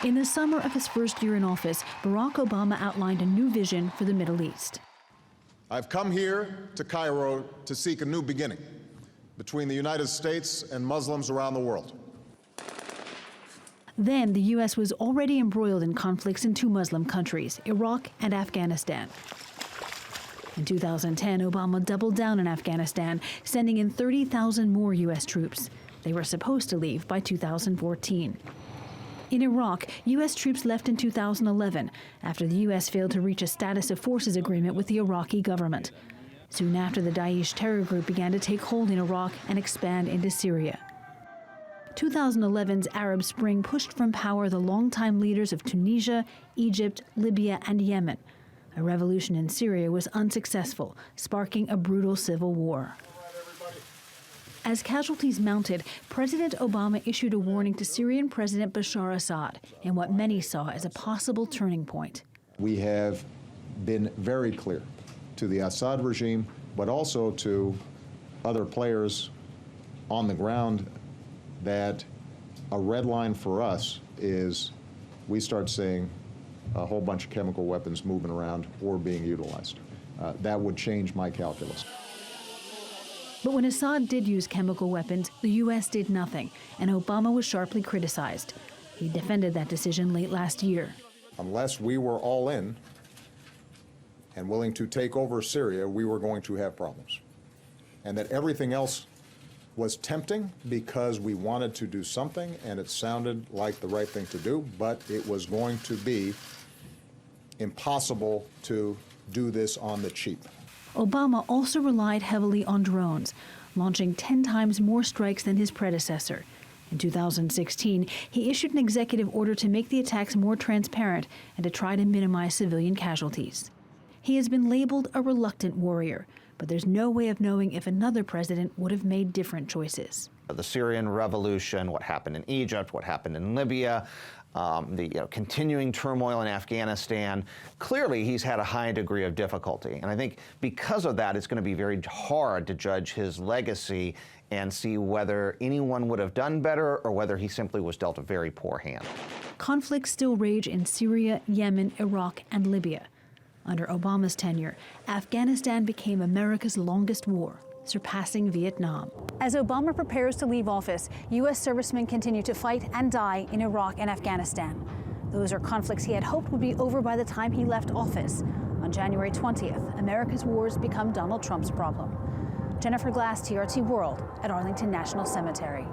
In the summer of his first year in office, Barack Obama outlined a new vision for the Middle East. I've come here to Cairo to seek a new beginning between the United States and Muslims around the world. Then the U.S. was already embroiled in conflicts in two Muslim countries, Iraq and Afghanistan. In 2010, Obama doubled down in Afghanistan, sending in 30,000 more U.S. troops. They were supposed to leave by 2014. In Iraq, U.S. troops left in 2011 after the U.S. failed to reach a status of forces agreement with the Iraqi government. Soon after, the Daesh terror group began to take hold in Iraq and expand into Syria. 2011's Arab Spring pushed from power the longtime leaders of Tunisia, Egypt, Libya, and Yemen. A revolution in Syria was unsuccessful, sparking a brutal civil war. As casualties mounted, President Obama issued a warning to Syrian President Bashar Assad in what many saw as a possible turning point. We have been very clear to the Assad regime, but also to other players on the ground, that a red line for us is we start seeing a whole bunch of chemical weapons moving around or being utilized. That would change my calculus. But when Assad did use chemical weapons, the U.S. did nothing, and Obama was sharply criticized. He defended that decision late last year. Unless we were all in and willing to take over Syria, we were going to have problems. And that everything else was tempting because we wanted to do something and it sounded like the right thing to do, but it was going to be impossible to do this on the cheap. Obama also relied heavily on drones, launching 10 times more strikes than his predecessor. In 2016, he issued an executive order to make the attacks more transparent and to try to minimize civilian casualties. He has been labeled a reluctant warrior, but there's no way of knowing if another president would have made different choices. The Syrian revolution, what happened in Egypt, what happened in Libya, the continuing turmoil in Afghanistan. Clearly, he's had a high degree of difficulty. And I think because of that, it's going to be very hard to judge his legacy and see whether anyone would have done better or whether he simply was dealt a very poor hand. Conflicts still rage in Syria, Yemen, Iraq, and Libya. Under Obama's tenure, Afghanistan became America's longest war, surpassing Vietnam. As Obama prepares to leave office, U.S. servicemen continue to fight and die in Iraq and Afghanistan. Those are conflicts he had hoped would be over by the time he left office. On January 20th, America's wars become Donald Trump's problem. Jennifer Glasse, TRT World, at Arlington National Cemetery.